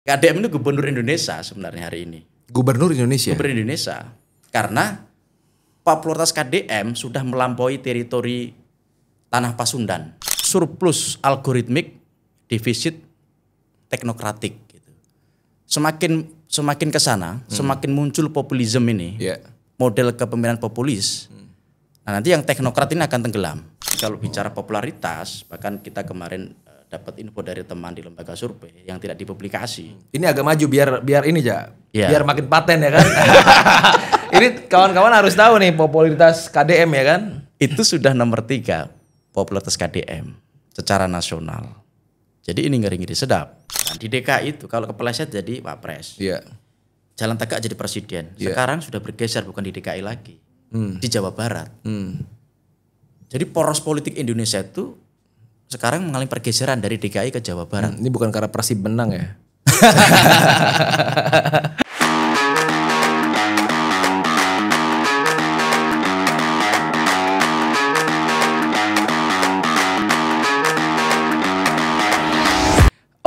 KDM itu Gubernur Indonesia sebenarnya hari ini. Gubernur Indonesia. Gubernur Indonesia. Karena popularitas KDM sudah melampaui teritori tanah Pasundan. Surplus algoritmik, defisit teknokratik gitu. Semakin ke sana, semakin muncul populisme ini. Model kepemimpinan populis. Nah, nanti yang teknokrat ini akan tenggelam. Kalau bicara popularitas, bahkan kita kemarin dapat info dari teman di lembaga survei yang tidak dipublikasi. Ini agak maju biar ini biar makin paten ya kan. Ini kawan-kawan harus tahu nih popularitas KDM ya kan. Itu sudah nomor 3 popularitas KDM secara nasional. Jadi ini ngeri-ngeri sedap. Nah, di DKI itu kalau kepleset jadi wapres. Jalan tegak jadi presiden. Sekarang sudah bergeser bukan di DKI lagi. Di Jawa Barat. Jadi poros politik Indonesia itu sekarang mengalami pergeseran dari DKI ke Jawa Barat. Ini bukan karena Persib menang ya?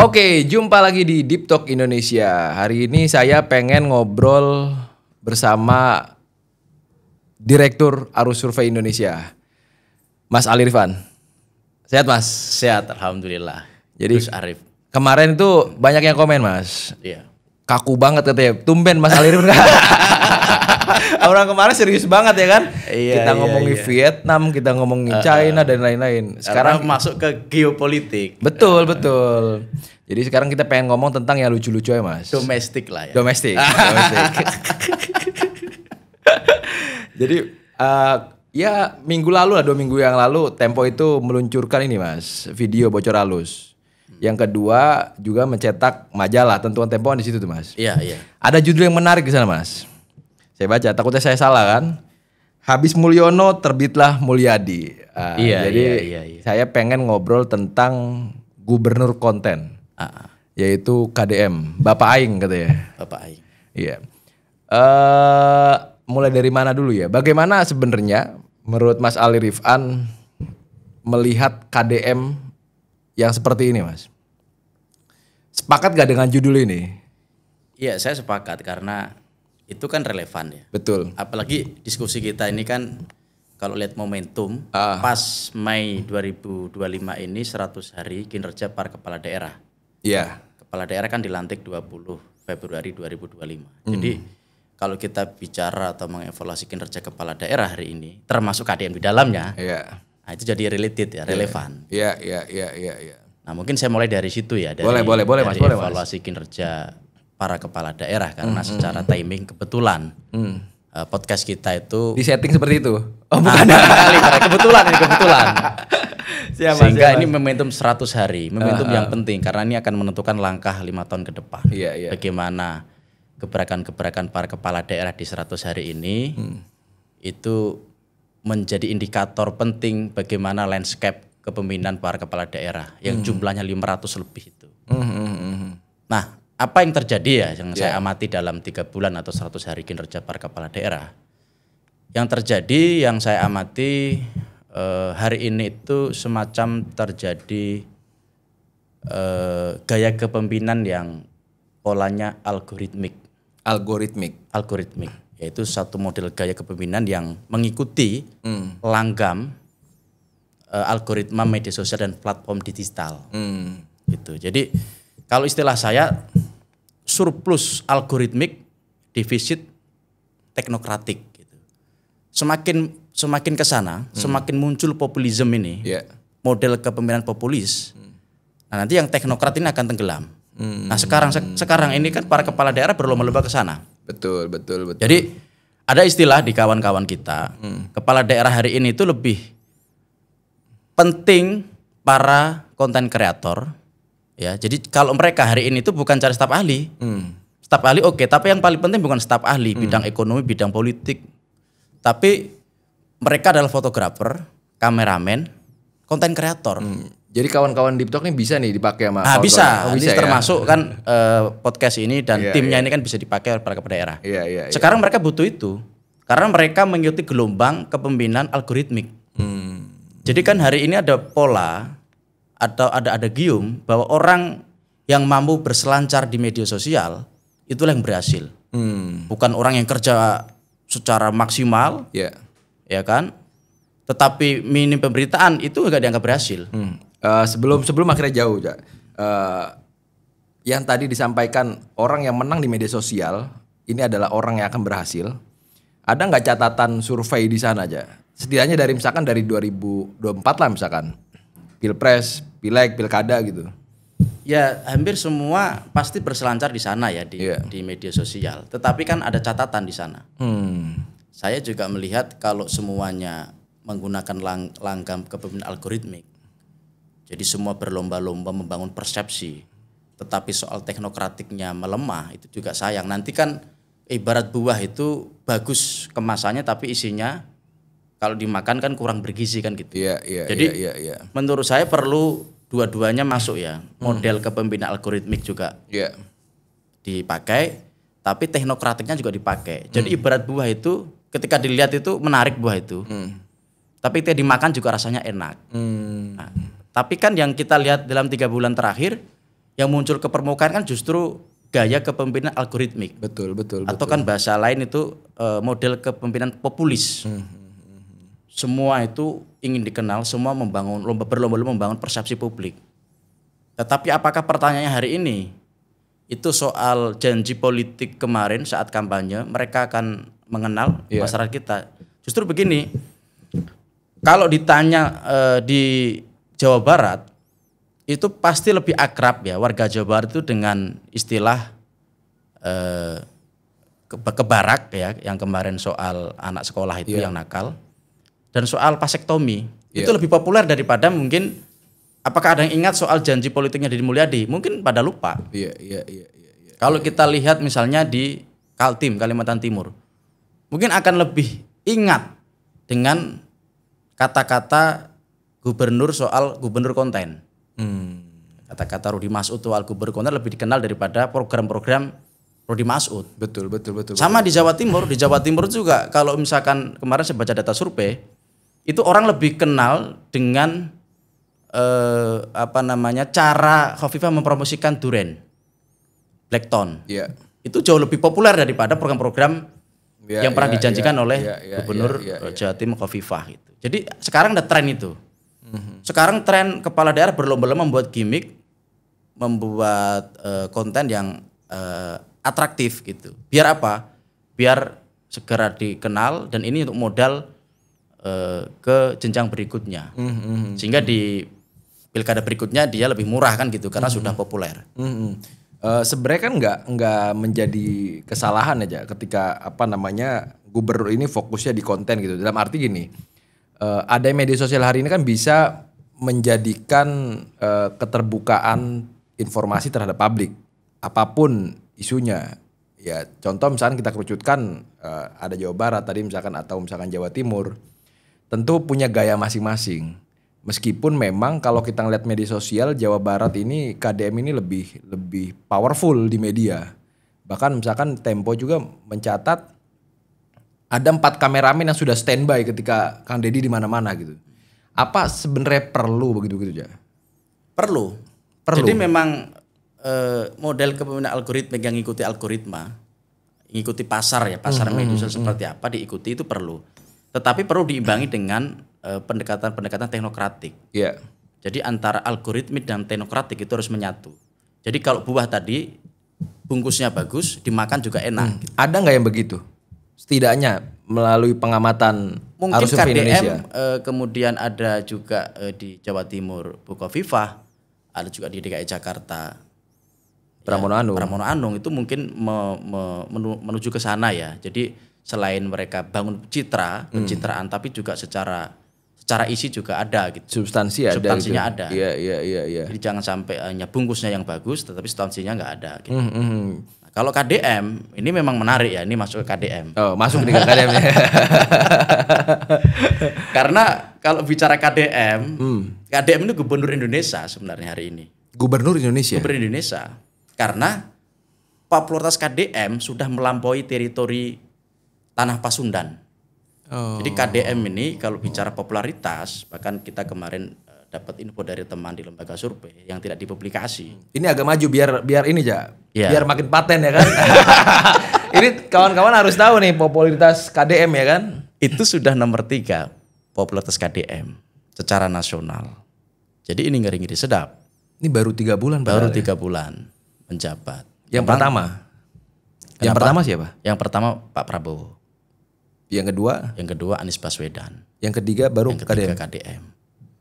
Oke, jumpa lagi di Deep Talk Indonesia. Hari ini saya pengen ngobrol bersama Direktur Arus Survei Indonesia, Mas Ali Rifan. Sehat Mas? Sehat, alhamdulillah. Jadi Gus Arif. Kemarin itu banyak yang komen Mas. Iya. Kaku banget katanya. Tumben Mas Ali Rifan. Orang kemarin serius banget ya kan? Kita ngomongin Vietnam, kita ngomongin China dan lain-lain. Sekarang masuk ke geopolitik. Betul. Jadi sekarang kita pengen ngomong tentang yang lucu-lucu ya Mas. Domestik lah ya. Domestik. Jadi ya minggu lalu lah, 2 minggu yang lalu Tempo itu meluncurkan ini Mas, video bocor halus. Yang kedua juga mencetak majalah, tentuan Tempo kan di situ tuh Mas. Iya. Ada judul yang menarik di sana Mas. Saya baca, takutnya saya salah kan. Habis Mulyono terbitlah Mulyadi. Jadi saya pengen ngobrol tentang gubernur konten. Yaitu KDM, Bapak Aing katanya. Bapak Aing. Iya. Mulai dari mana dulu ya? Bagaimana sebenarnya menurut Mas Ali Rifan melihat KDM yang seperti ini Mas? Sepakat gak dengan judul ini? Iya, saya sepakat karena itu kan relevan ya. Betul. Apalagi diskusi kita ini kan kalau lihat momentum pas Mei 2025 ini 100 hari kinerja para kepala daerah. Iya. Kepala daerah kan dilantik 20 Februari 2025. Jadi kalau kita bicara atau mengevaluasi kinerja kepala daerah hari ini, termasuk KDM di dalamnya, nah itu jadi related ya, relevan. Iya. Nah mungkin saya mulai dari situ ya, dari boleh Mas, boleh evaluasi kinerja para kepala daerah karena secara timing kebetulan podcast kita itu di setting seperti itu. Oh bukan, kebetulan. Sehingga siapa? ini momentum 100 hari, momentum yang penting karena ini akan menentukan langkah 5 tahun ke depan. Bagaimana gebrakan-gebrakan para kepala daerah di 100 hari ini itu menjadi indikator penting bagaimana landscape kepemimpinan para kepala daerah yang jumlahnya 500 lebih itu. Nah, apa yang terjadi ya yang saya amati dalam 3 bulan atau 100 hari kinerja para kepala daerah? Yang terjadi yang saya amati hari ini itu semacam terjadi gaya kepemimpinan yang polanya algoritmik, yaitu satu model gaya kepemimpinan yang mengikuti langgam algoritma media sosial dan platform digital. Gitu. Jadi kalau istilah saya surplus algoritmik, defisit teknokratik. Gitu. Semakin ke sana, semakin muncul populisme ini, model kepemimpinan populis. Nah, nanti yang teknokrat ini akan tenggelam. Nah sekarang ini kan para kepala daerah berlomba-lomba ke sana. Betul. Jadi ada istilah di kawan-kawan kita, kepala daerah hari ini itu lebih penting para konten kreator. Ya, jadi kalau mereka hari ini itu bukan cari staf ahli, staf ahli oke, tapi yang paling penting bukan staf ahli bidang ekonomi, bidang politik, tapi mereka adalah fotografer, kameramen, konten kreator. Jadi kawan-kawan Deep Talk ini bisa nih dipakai sama bisa. Ini termasuk kan podcast ini dan timnya ini kan bisa dipakai oleh para kepala daerah. Sekarang mereka butuh itu karena mereka mengikuti gelombang kepemimpinan algoritmik. Jadi kan hari ini ada pola atau ada gium bahwa orang yang mampu berselancar di media sosial itulah yang berhasil. Bukan orang yang kerja secara maksimal, ya kan? Tetapi minim pemberitaan itu nggak dianggap berhasil. Sebelum akhirnya jauh, yang tadi disampaikan orang yang menang di media sosial ini adalah orang yang akan berhasil. Ada nggak catatan survei di sana aja? Setidaknya dari misalkan dari 2024 lah misalkan, pilpres, pileg, pilkada gitu. Ya hampir semua pasti berselancar di sana ya di media sosial. Tetapi kan ada catatan di sana. Saya juga melihat kalau semuanya menggunakan langgam kepemimpinan algoritmik. Jadi semua berlomba-lomba membangun persepsi. Tetapi soal teknokratiknya melemah itu juga sayang. Nanti kan ibarat buah itu bagus kemasannya tapi isinya kalau dimakan kan kurang bergizi kan gitu. Jadi menurut saya perlu dua-duanya masuk ya. Model kepemimpinan algoritmik juga dipakai, tapi teknokratiknya juga dipakai. Jadi ibarat buah itu ketika dilihat itu menarik buah itu. Tapi ketika dimakan juga rasanya enak. Nah, tapi kan yang kita lihat dalam 3 bulan terakhir yang muncul ke permukaan kan justru gaya kepemimpinan algoritmik. Betul. Atau kan bahasa lain itu model kepemimpinan populis. Semua itu ingin dikenal, semua berlomba-lomba membangun persepsi publik. Tetapi apakah pertanyaannya hari ini itu soal janji politik kemarin saat kampanye mereka akan mengenal masyarakat kita? Justru begini, kalau ditanya di Jawa Barat itu pasti lebih akrab ya warga Jawa Barat itu dengan istilah kebarak ya yang kemarin soal anak sekolah itu yang nakal dan soal vasektomi itu lebih populer daripada mungkin apakah ada yang ingat soal janji politiknya Deddy Mulyadi mungkin pada lupa. Kalau kita lihat misalnya di Kaltim Kalimantan Timur mungkin akan lebih ingat dengan kata-kata gubernur soal gubernur konten. Kata-kata Rudi Masud soal gubernur konten lebih dikenal daripada program-program Rudi Masud. Betul. Sama di Jawa Timur juga kalau misalkan kemarin saya baca data survei itu orang lebih kenal dengan cara Khofifah mempromosikan duren Blackton. Itu jauh lebih populer daripada program-program yang pernah dijanjikan oleh gubernur Jawa Timur Khofifah gitu. Jadi sekarang ada tren itu. Sekarang tren kepala daerah berlomba-lomba membuat gimmick, membuat konten yang atraktif gitu. Biar apa? Biar segera dikenal dan ini untuk modal ke jenjang berikutnya. Sehingga di pilkada berikutnya dia lebih murah kan gitu karena sudah populer. Sebenarnya kan nggak menjadi kesalahan aja ketika gubernur ini fokusnya di konten gitu. Dalam arti gini. Ada media sosial hari ini kan bisa menjadikan keterbukaan informasi terhadap publik apapun isunya ya contoh misalkan kita kerucutkan ada Jawa Barat tadi misalkan atau misalkan Jawa Timur tentu punya gaya masing-masing meskipun memang kalau kita ngeliat media sosial Jawa Barat ini KDM ini lebih powerful di media bahkan misalkan Tempo juga mencatat ada 4 kameramen yang sudah standby ketika Kang Deddy di mana-mana gitu. Apa sebenarnya perlu begitu-begitu aja? Perlu. Jadi memang model kepemimpinan algoritma yang ngikuti algoritma, ngikuti pasar media sosial seperti apa diikuti itu perlu. Tetapi perlu diimbangi dengan pendekatan-pendekatan teknokratik. Jadi antara algoritmik dan teknokratik itu harus menyatu. Jadi kalau buah tadi bungkusnya bagus, dimakan juga enak. Ada nggak yang begitu? Setidaknya melalui pengamatan mungkin arus survei Indonesia. Kemudian ada juga di Jawa Timur Bu Khofifah, ada juga di DKI Jakarta Pramono Anung itu mungkin menuju ke sana ya. Jadi selain mereka bangun pencitraan tapi juga secara isi juga ada gitu. Substansinya ada. Iya. Jadi jangan sampai hanya bungkusnya yang bagus tetapi substansinya nggak ada gitu. Kalau KDM ini memang menarik ya, ini masuk ke KDM. Oh, masuk ke KDM ya. Karena kalau bicara KDM, KDM itu gubernur Indonesia sebenarnya hari ini. Gubernur Indonesia. Karena popularitas KDM sudah melampaui teritori Tanah Pasundan. Jadi KDM ini kalau bicara popularitas, bahkan kita kemarin dapat info dari teman di lembaga survei yang tidak dipublikasi. Ini agak maju biar ini aja, biar makin paten ya kan. Ini kawan-kawan harus tahu nih popularitas KDM ya kan. Itu sudah nomor 3 popularitas KDM secara nasional. Jadi ini ngeri-ngeri sedap. Ini baru 3 bulan. Baru 3 bulan menjabat. Yang pertama? Yang pertama siapa? Yang pertama Pak Prabowo. Yang kedua? Yang kedua Anies Baswedan. Yang ketiga baru KDM.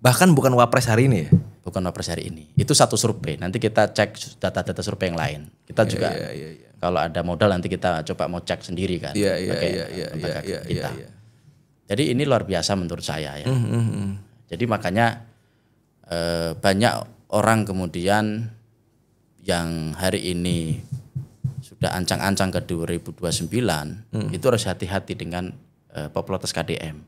Bahkan bukan wapres hari ini ya? Bukan wapres hari ini. Itu satu survei. Nanti kita cek data-data survei yang lain. Kita juga kalau ada modal nanti kita coba mau cek sendiri kan. Iya. Jadi ini luar biasa menurut saya ya. Jadi makanya banyak orang kemudian yang hari ini sudah ancang-ancang ke 2029 itu harus hati-hati dengan popularitas KDM.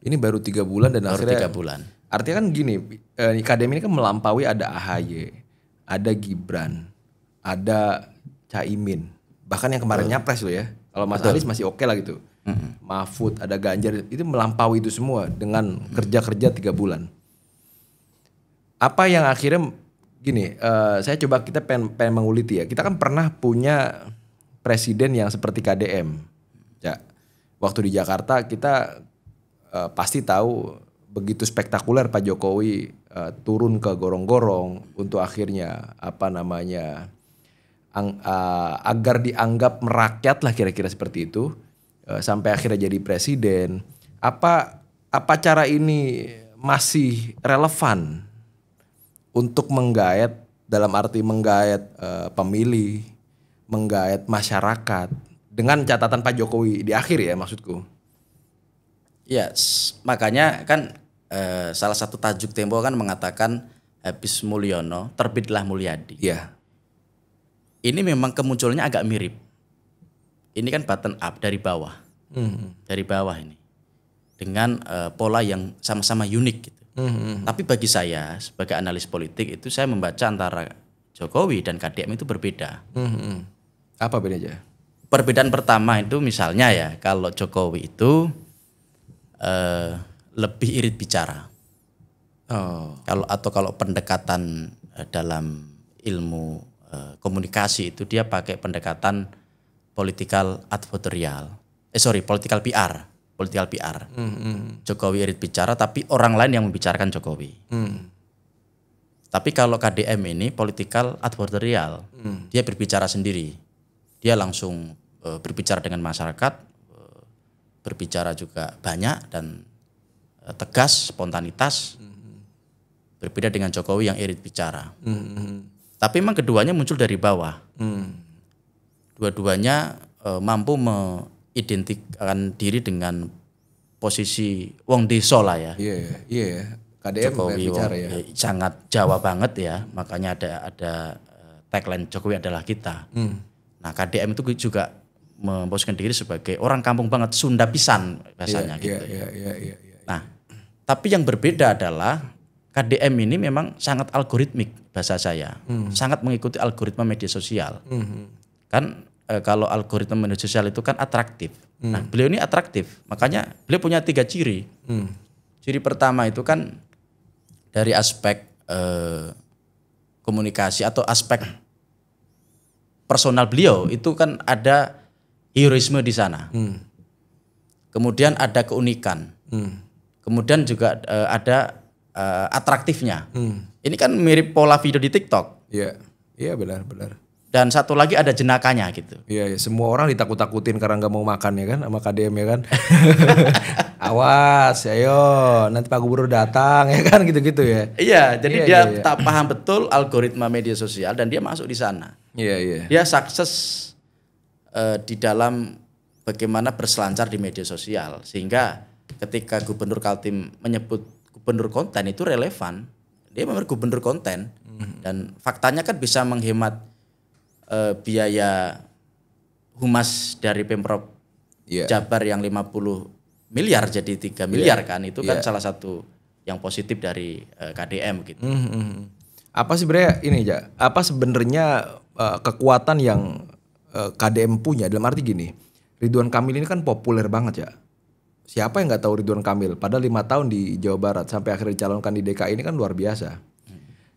Ini baru 3 bulan dan baru akhirnya 3 bulan. Artinya kan gini, KDM ini kan melampaui ada AHY, ada Gibran, ada Caimin, bahkan yang kemarin nyapres loh ya. Kalau Mas Anies masih oke lah gitu. Mahfud, ada Ganjar, itu melampaui itu semua dengan kerja-kerja 3 bulan. Apa yang akhirnya gini, kita pengen menguliti ya. Kita kan pernah punya presiden yang seperti KDM. Ya, waktu di Jakarta kita pasti tahu begitu spektakuler Pak Jokowi turun ke gorong-gorong untuk akhirnya agar dianggap merakyat lah kira-kira seperti itu, sampai akhirnya jadi presiden. Apa cara ini masih relevan untuk menggayat, dalam arti menggayat pemilih, menggayat masyarakat dengan catatan Pak Jokowi di akhir ya maksudku. Ya, makanya kan salah satu tajuk Tempo kan mengatakan habis Mulyono terbitlah Mulyadi. Iya. Ini memang kemunculannya agak mirip. Ini kan button up dari bawah. Dari bawah ini. Dengan pola yang sama-sama unik gitu. Tapi bagi saya sebagai analis politik itu saya membaca antara Jokowi dan KDM itu berbeda. Apa bedanya? Perbedaan pertama itu misalnya ya, kalau Jokowi itu lebih irit bicara. Kalau pendekatan dalam ilmu komunikasi itu dia pakai pendekatan political PR. Political PR. Jokowi irit bicara tapi orang lain yang membicarakan Jokowi. Tapi kalau KDM ini political advertorial. Dia berbicara sendiri. Dia langsung berbicara dengan masyarakat, berbicara juga banyak dan tegas, spontanitas. Berbeda dengan Jokowi yang irit bicara. Tapi memang keduanya muncul dari bawah. Dua-duanya mampu identikan diri dengan posisi wong desa lah ya. Iya. KDM Jokowi bicara ya. Sangat Jawa banget ya. Makanya ada tagline Jokowi adalah kita. Nah, KDM itu juga memposisikan diri sebagai orang kampung banget, Sunda pisan bahasanya gitu. Iya. Nah, tapi yang berbeda adalah KDM ini memang sangat algoritmik bahasa saya. Sangat mengikuti algoritma media sosial. Kan kalau algoritma media sosial itu kan atraktif. Nah, beliau ini atraktif. Makanya beliau punya 3 ciri. Ciri pertama itu kan dari aspek komunikasi atau aspek personal beliau itu kan ada heroisme di sana. Kemudian ada keunikan. Kemudian juga ada atraktifnya. Ini kan mirip pola video di TikTok. Iya benar. Dan satu lagi ada jenakanya gitu. Iya, semua orang ditakut-takutin karena nggak mau makan ya kan sama KDM ya kan. Awas, ayo nanti Pak Gubernur datang ya kan gitu-gitu ya. Iya, jadi dia tak paham betul algoritma media sosial dan dia masuk di sana. Iya. Dia sukses di dalam bagaimana berselancar di media sosial sehingga ketika Gubernur Kaltim menyebut gubernur konten itu relevan. Dia memang gubernur konten dan faktanya kan bisa menghemat biaya humas dari Pemprov Jabar yang 50 miliar jadi 3 miliar kan itu kan salah satu yang positif dari KDM gitu. Apa sebenarnya ini aja? Apa sebenarnya kekuatan yang KDM punya dalam arti gini? Ridwan Kamil ini kan populer banget ya. Siapa yang nggak tahu Ridwan Kamil? Padahal 5 tahun di Jawa Barat sampai akhirnya dicalonkan di DKI ini kan luar biasa.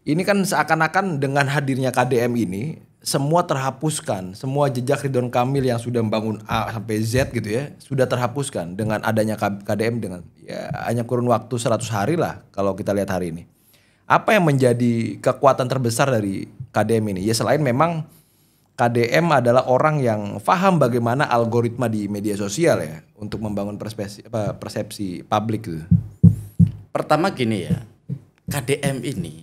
Ini kan seakan-akan dengan hadirnya KDM ini semua terhapuskan, semua jejak Ridwan Kamil yang sudah membangun A sampai Z gitu ya, sudah terhapuskan dengan adanya KDM dengan ya hanya kurun waktu 100 hari lah kalau kita lihat hari ini. Apa yang menjadi kekuatan terbesar dari KDM ini? Ya selain memang KDM adalah orang yang paham bagaimana algoritma di media sosial ya untuk membangun persepsi publik gitu. Pertama gini ya, KDM ini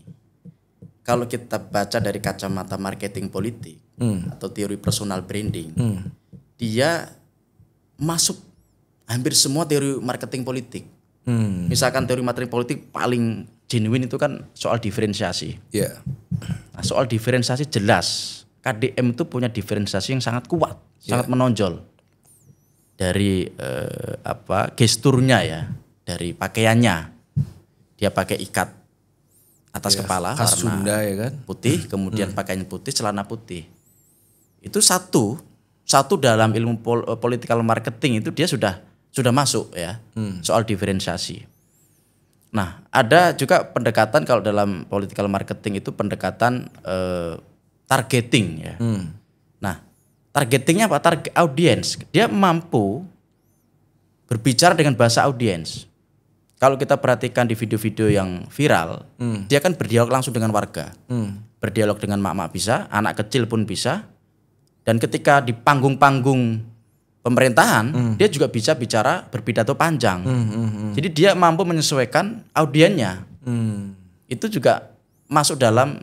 kalau kita baca dari kacamata marketing politik atau teori personal branding, dia masuk hampir semua teori marketing politik. Misalkan teori marketing politik paling genuine itu kan soal diferensiasi. Yeah. Nah, soal diferensiasi jelas KDM itu punya diferensiasi yang sangat kuat, sangat menonjol dari gesturnya ya, dari pakaiannya. Dia pakai ikat atas kepala khas warna Sunda ya kan, putih, kemudian pakaian putih, celana putih. Itu satu dalam ilmu political marketing itu dia sudah masuk ya, soal diferensiasi. Nah, ada juga pendekatan kalau dalam political marketing itu pendekatan targeting ya. Nah, targetingnya apa? Target audience. Dia mampu berbicara dengan bahasa audiens. Kalau kita perhatikan di video-video yang viral, dia kan berdialog langsung dengan warga. Berdialog dengan mak-mak bisa, anak kecil pun bisa. Dan ketika di panggung-panggung pemerintahan, dia juga bisa bicara berpidato panjang. Jadi dia mampu menyesuaikan audiennya. Itu juga masuk dalam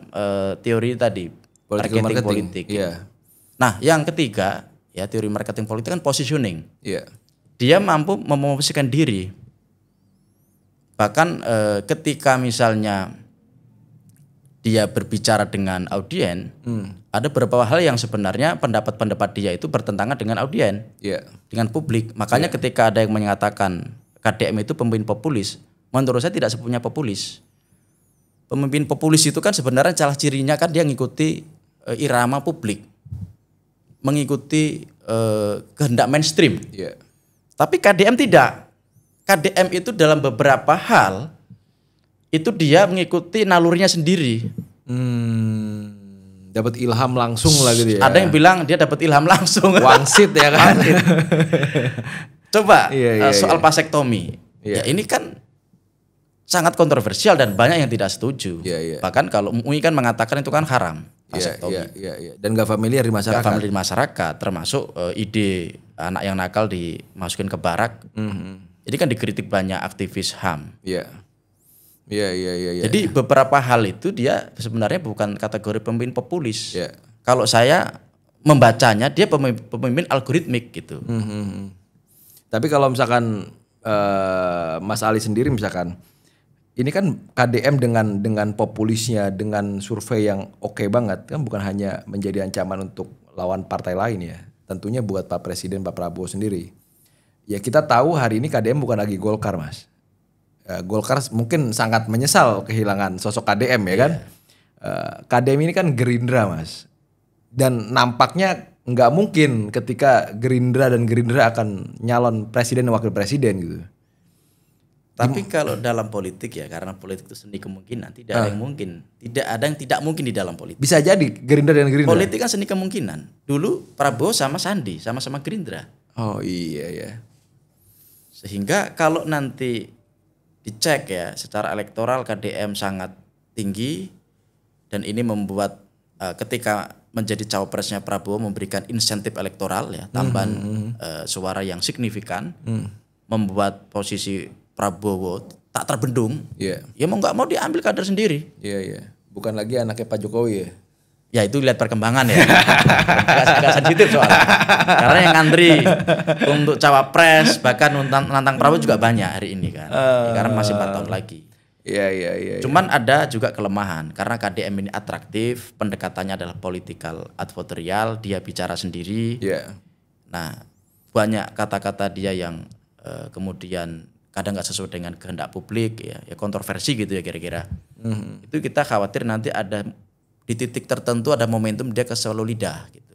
teori tadi, marketing politik. Yeah. Nah, yang ketiga, ya teori marketing politik kan positioning. Yeah. Dia mampu memposisikan diri. Bahkan ketika misalnya dia berbicara dengan audien, ada beberapa hal yang sebenarnya pendapat-pendapat dia itu bertentangan dengan audien, dengan publik. Makanya ketika ada yang menyatakan KDM itu pemimpin populis, menurut saya tidak sepenuhnya populis. Pemimpin populis itu kan sebenarnya salah cirinya kan dia mengikuti irama publik, mengikuti kehendak mainstream. Tapi KDM tidak. KDM itu dalam beberapa hal itu dia mengikuti nalurinya sendiri. Dapat ilham langsung lah gitu ya. Ada yang bilang dia dapat ilham langsung. Wangsit ya kan. Coba soal vasektomi. Ya ini kan sangat kontroversial dan banyak yang tidak setuju. Bahkan kalau MUI kan mengatakan itu kan haram. Dan gak familiar di masyarakat. Gak familiar di masyarakat, termasuk ide anak yang nakal dimasukin ke barak. Jadi kan dikritik banyak aktivis HAM. Jadi beberapa hal itu dia sebenarnya bukan kategori pemimpin populis. Kalau saya membacanya dia pemimpin algoritmik gitu. Tapi kalau misalkan Mas Ali sendiri misalkan, ini kan KDM dengan populisnya, dengan survei yang oke banget kan, bukan hanya menjadi ancaman untuk lawan partai lain ya. Tentunya buat Pak Presiden, Pak Prabowo sendiri. Ya kita tahu hari ini KDM bukan lagi Golkar Mas. Golkar mungkin sangat menyesal kehilangan sosok KDM ya kan. KDM ini kan Gerindra Mas. Dan nampaknya nggak mungkin ketika Gerindra akan nyalon presiden dan wakil presiden gitu. Tapi kalau dalam politik ya, karena politik itu seni kemungkinan, tidak ada yang mungkin. Tidak ada yang tidak mungkin di dalam politik. Bisa jadi Gerindra dan Gerindra. Politik kan seni kemungkinan. Dulu Prabowo sama Sandi, sama-sama Gerindra. Oh iya ya. Sehingga kalau nanti dicek ya secara elektoral KDM sangat tinggi dan ini membuat ketika menjadi cawapresnya Prabowo memberikan insentif elektoral ya, tambahan suara yang signifikan, membuat posisi Prabowo tak terbendung. Ya mau nggak mau diambil kader sendiri. Bukan lagi anaknya Pak Jokowi ya. Ya itu lihat perkembangan ya. Agak sensitif soalnya. Karena yang ngantri untuk cawapres bahkan nantang Prabowo juga banyak hari ini kan. Karena masih 4 tahun lagi. Iya. Cuman ada juga kelemahan karena KDM ini atraktif, pendekatannya adalah political advertorial, dia bicara sendiri. Nah, banyak kata-kata dia yang kemudian kadang nggak sesuai dengan kehendak publik ya kontroversi gitu ya kira-kira. Itu kita khawatir nanti ada di titik tertentu ada momentum dia ke Solo lidah gitu.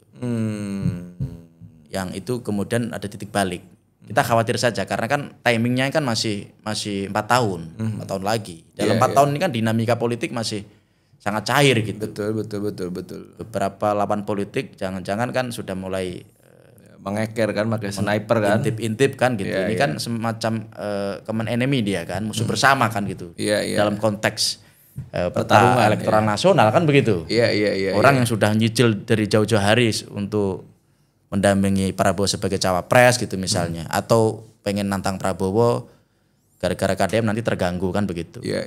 Yang itu kemudian ada titik balik. Kita khawatir saja karena kan timingnya kan masih 4 tahun, 4 tahun lagi. Dalam 4 tahun ini kan dinamika politik masih sangat cair gitu. Betul. Beberapa lawan politik jangan-jangan kan sudah mulai mengeker kan, pakai sniper kan, intip kan gitu. Ini kan semacam common enemy dia kan, musuh bersama kan gitu. Dalam konteks pertarungan elektoral nasional kan begitu. Orang yang sudah nyicil dari jauh-jauh hari untuk mendampingi Prabowo sebagai cawapres gitu misalnya, atau pengen nantang Prabowo gara-gara KDM nanti terganggu kan begitu. Iya.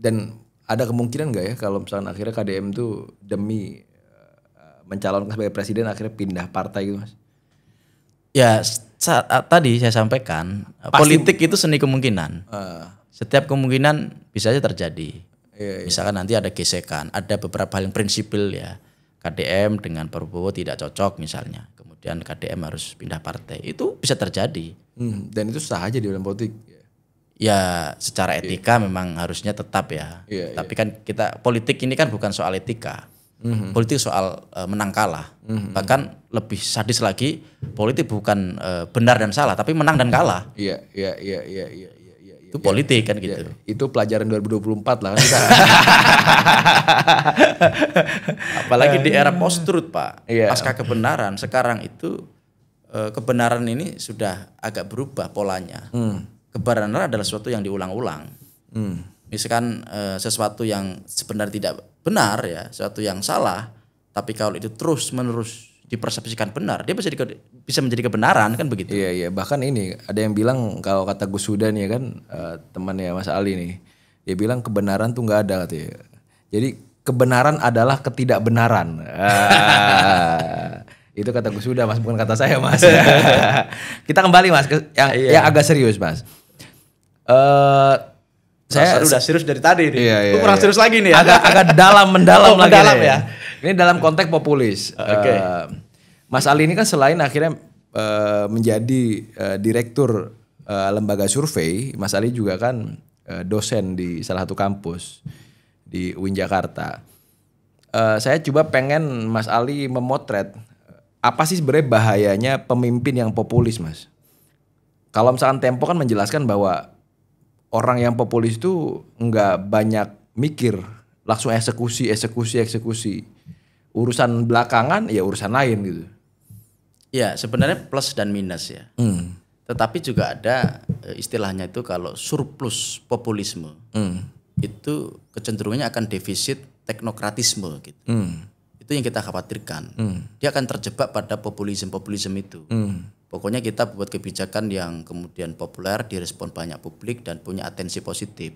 Dan ada kemungkinan nggak ya kalau misalnya akhirnya KDM tuh demi mencalonkan sebagai presiden akhirnya pindah partai gitu, Mas? Ya tadi saya sampaikan politik itu seni kemungkinan. Setiap kemungkinan bisa saja terjadi. Misalkan nanti ada gesekan, ada beberapa hal yang prinsipil ya. KDM dengan Prabowo tidak cocok misalnya, kemudian KDM harus pindah partai, itu bisa terjadi. Dan itu sah aja di dalam politik. Ya secara etika memang harusnya tetap ya. Tapi kan kita politik ini kan bukan soal etika, politik soal menang kalah. Bahkan lebih sadis lagi, politik bukan benar dan salah, tapi menang dan kalah. Iya. Itu politik kan gitu. Itu pelajaran 2024 lah kan kita. Apalagi di era post-truth Pak, pasca kebenaran. Sekarang itu kebenaran ini sudah agak berubah polanya. Kebenaran adalah sesuatu yang diulang-ulang. Misalkan sesuatu yang sebenarnya tidak benar ya, sesuatu yang salah, tapi kalau itu terus-menerus dipersepsikan benar, dia bisa menjadi kebenaran kan begitu. Iya. Bahkan ini ada yang bilang kalau kata Gus Huda nih kan temannya Mas Ali nih, dia bilang kebenaran tuh nggak ada katanya. Jadi kebenaran adalah ketidakbenaran. Itu kata Gus Huda Mas, bukan kata saya Mas. Kita kembali Mas yang agak serius Mas. Saya udah serius dari tadi nih. Lu kurang serius lagi nih. Agak mendalam lagi. Mendalam ya. Ini dalam konteks populis. Mas Ali ini kan selain akhirnya menjadi direktur lembaga survei, Mas Ali juga kan dosen di salah satu kampus di UIN Jakarta. Saya coba pengen Mas Ali memotret apa sih sebenarnya bahayanya pemimpin yang populis, Mas? Kalau misalkan Tempo kan menjelaskan bahwa orang yang populis itu nggak banyak mikir, langsung eksekusi. Urusan belakangan ya urusan lain gitu. Ya sebenarnya plus dan minus ya. Tetapi juga ada istilahnya itu kalau surplus populisme itu kecenderungannya akan defisit teknokratisme gitu. Itu yang kita khawatirkan. Dia akan terjebak pada populisme itu. Pokoknya kita buat kebijakan yang kemudian populer, direspon banyak publik dan punya atensi positif.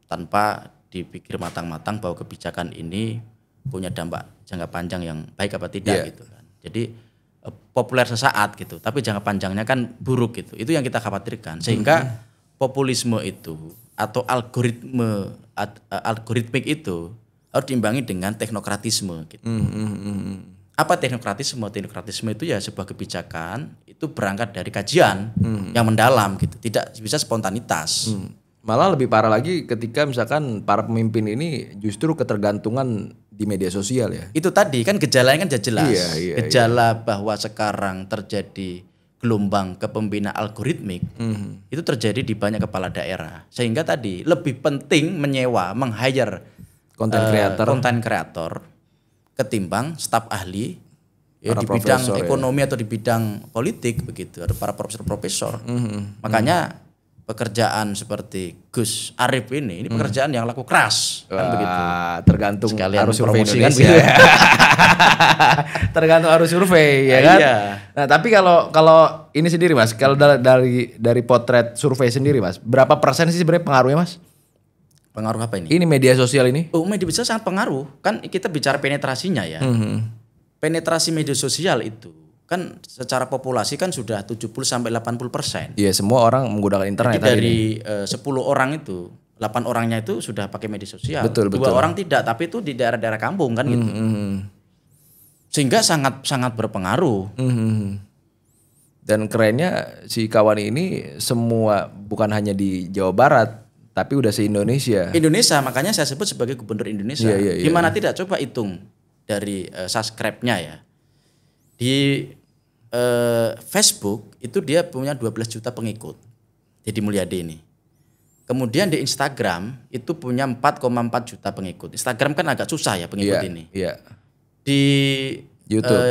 Tanpa dipikir matang-matang bahwa kebijakan ini punya dampak jangka panjang yang baik apa tidak gitu kan. Jadi populer sesaat gitu, tapi jangka panjangnya kan buruk gitu. Itu yang kita khawatirkan. Sehingga populisme itu atau algoritmik itu harus diimbangi dengan teknokratisme gitu. Apa teknokratisme? Teknokratisme itu ya sebuah kebijakan itu berangkat dari kajian yang mendalam gitu, tidak bisa spontanitas. Malah lebih parah lagi ketika misalkan para pemimpin ini justru ketergantungan di media sosial ya. Itu tadi kan gejalanya kan jelas. Gejala bahwa sekarang terjadi gelombang kepemimpinan algoritmik itu terjadi di banyak kepala daerah. Sehingga tadi lebih penting menyewa, meng-hire konten kreator ketimbang staf ahli ya, di bidang ekonomi atau di bidang politik begitu, ada para profesor. Makanya pekerjaan seperti Gus Arif ini pekerjaan yang laku keras kan begitu. Tergantung sekalian arus survei kan gitu ya. Tergantung arus survei ya kan. Nah, tapi kalau ini sendiri Mas, kalau dari potret survei sendiri Mas, berapa persen sih sebenarnya pengaruhnya Mas? Pengaruh apa ini? Ini media sosial ini? Oh, media sosial sangat pengaruh. Kan kita bicara penetrasinya ya. Penetrasi media sosial itu kan secara populasi kan sudah 70-80%. Iya, semua orang menggunakan internet. Jadi dari 10 orang itu 8 orangnya itu sudah pakai media sosial. Betul. 2 orang tidak, tapi itu di daerah-daerah kampung kan gitu. Sehingga sangat berpengaruh. Dan kerennya si kawan ini semua bukan hanya di Jawa Barat, tapi udah se-Indonesia. Indonesia, makanya saya sebut sebagai gubernur Indonesia. Gimana tidak, coba hitung dari subscribe-nya ya. Di Facebook itu dia punya 12 juta pengikut. Deddy Mulyadi ini. Kemudian di Instagram itu punya 4,4 juta pengikut. Instagram kan agak susah ya pengikut ini. Iya. Di YouTube.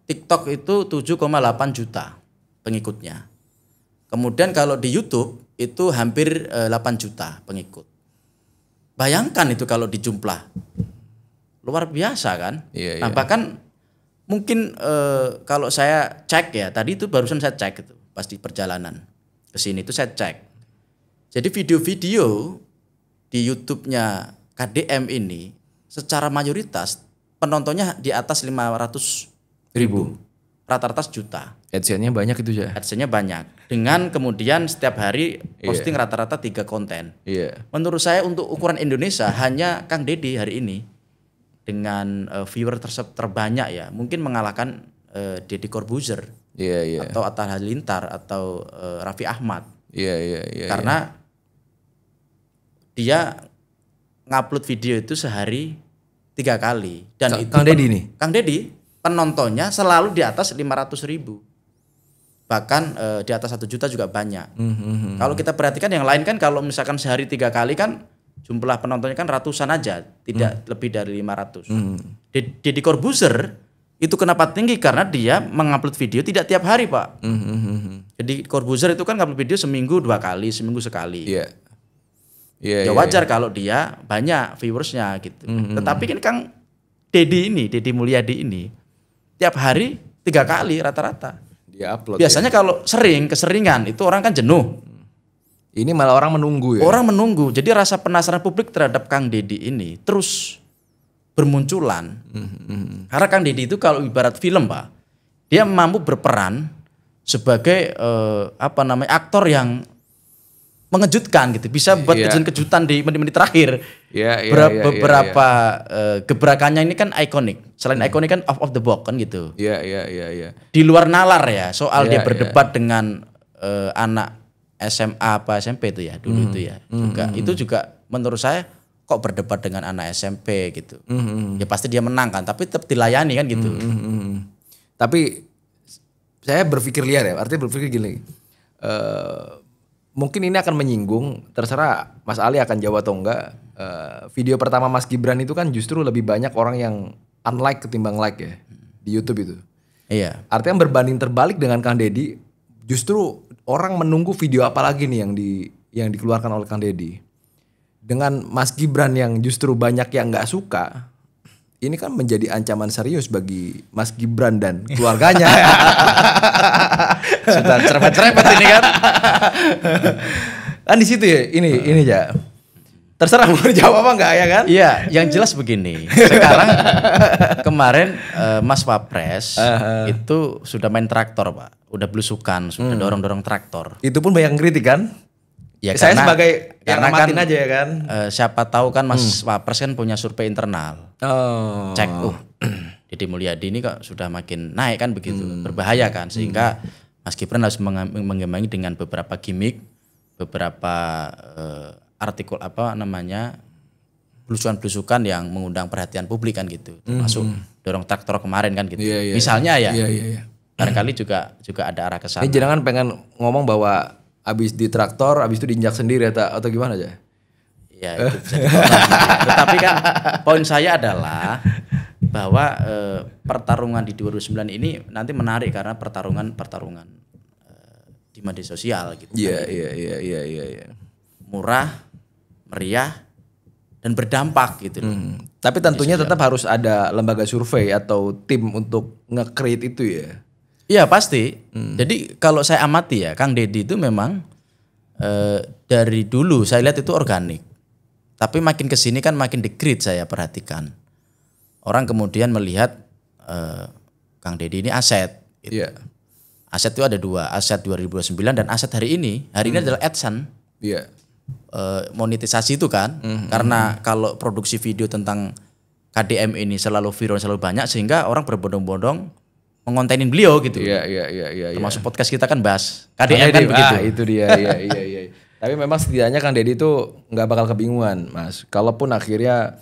TikTok itu 7,8 juta pengikutnya. Kemudian kalau di YouTube itu hampir 8 juta pengikut. Bayangkan itu kalau dijumlah. Luar biasa kan? Iya, nah bahkan mungkin kalau saya cek ya, tadi itu barusan saya cek itu pas di perjalanan ke sini itu saya cek. Jadi video-video di YouTube-nya KDM ini secara mayoritas penontonnya di atas 500.000. Rata-rata juta. AdSense-nya banyak itu ya. AdSense-nya banyak. Dengan kemudian setiap hari posting rata-rata 3 konten. Menurut saya untuk ukuran Indonesia hanya Kang Deddy hari ini dengan viewer terbanyak ya, mungkin mengalahkan Deddy Corbuzier, atau Atta Halilintar atau Raffi Ahmad. Karena dia ngupload video itu sehari 3 kali dan itu Kang Deddy nih. Kang Deddy penontonnya selalu di atas 500.000. Bahkan di atas 1 juta juga banyak. Kalau kita perhatikan yang lain kan kalau misalkan sehari 3 kali kan jumlah penontonnya kan ratusan aja, tidak lebih dari 500. Deddy Corbuzier itu kenapa tinggi? Karena dia mengupload video tidak tiap hari, Pak. Jadi Corbuzier itu kan ngupload video seminggu 2 kali, seminggu sekali. Ya wajar kalau dia banyak viewersnya gitu. Tetapi kan Kang Deddy Mulyadi ini tiap hari 3 kali rata-rata. Dia upload. Biasanya kalau keseringan itu orang kan jenuh. Ini malah orang menunggu ya. Orang menunggu. Jadi rasa penasaran publik terhadap Kang Deddy ini terus bermunculan. Karena Kang Deddy itu kalau ibarat film, Pak, dia mampu berperan sebagai aktor yang mengejutkan gitu, bisa buat kejutan di menit-menit terakhir. Beberapa gebrakannya ini kan ikonik. Selain ikonik kan out of the box kan gitu. Di luar nalar ya, soal dia berdebat dengan anak SMA apa SMP itu ya dulu itu ya. Itu juga menurut saya kok berdebat dengan anak SMP gitu. Ya pasti dia menang kan, tapi tetap dilayani kan gitu. Tapi saya berpikir liar ya, artinya berpikir gini. Mungkin ini akan menyinggung, terserah Mas Ali akan jawab atau enggak. Video pertama Mas Gibran itu kan justru lebih banyak orang yang unlike ketimbang like ya di YouTube itu. Iya. Artinya berbanding terbalik dengan Kang Deddy, justru orang menunggu video apa lagi nih yang dikeluarkan oleh Kang Deddy. Dengan Mas Gibran yang justru banyak yang nggak suka, ini kan menjadi ancaman serius bagi Mas Gibran dan keluarganya. Sudah cerepet-cerepet ini kan. Kan di situ ya, ini ya. Terserah mau jawab apa enggak ya kan? Iya, yang jelas begini. Sekarang kemarin Mas Wapres itu sudah main traktor, Pak. Udah belusukan, sudah dorong-dorong traktor. Itu pun banyak kritik kan? Ya, saya sebagai yang ngamatin kan, aja ya kan. Siapa tahu kan Mas Wapres kan punya survei internal. Cek, Deddy Mulyadi ini kok sudah makin naik kan begitu. Berbahaya kan, sehingga Mas Gibran harus mengimbangi dengan beberapa gimmick, beberapa artikel belusukan-belusukan yang mengundang perhatian publik kan gitu. Termasuk dorong traktor kemarin kan gitu. Misalnya ya. Barangkali juga ada arah ke sana. Ini jangan pengen ngomong bahwa abis di traktor, abis itu diinjak sendiri atau gimana aja? Ya itu bisa gitu. Tetapi kan poin saya adalah bahwa pertarungan di 2009 ini nanti menarik karena pertarungan di media sosial gitu. Iya. Murah, meriah, dan berdampak gitu. Tapi tentunya tetap harus ada lembaga survei atau tim untuk nge-create itu ya. Iya pasti. Jadi kalau saya amati ya, Kang Deddy itu memang dari dulu saya lihat itu organik. Tapi makin kesini kan makin di-create saya perhatikan. Orang kemudian melihat Kang Deddy ini aset. Gitu. Aset itu ada 2, aset 2009 dan aset hari ini. Hari ini adalah AdSense. Monetisasi itu kan. Karena kalau produksi video tentang KDM ini selalu viral, selalu banyak sehingga orang berbondong-bondong mengontenin beliau gitu. Iya. Termasuk podcast kita kan bahas KDM kan begitu. Itu dia. Iya. Tapi memang setidaknya Kang Deddy itu nggak bakal kebingungan, Mas. Kalaupun akhirnya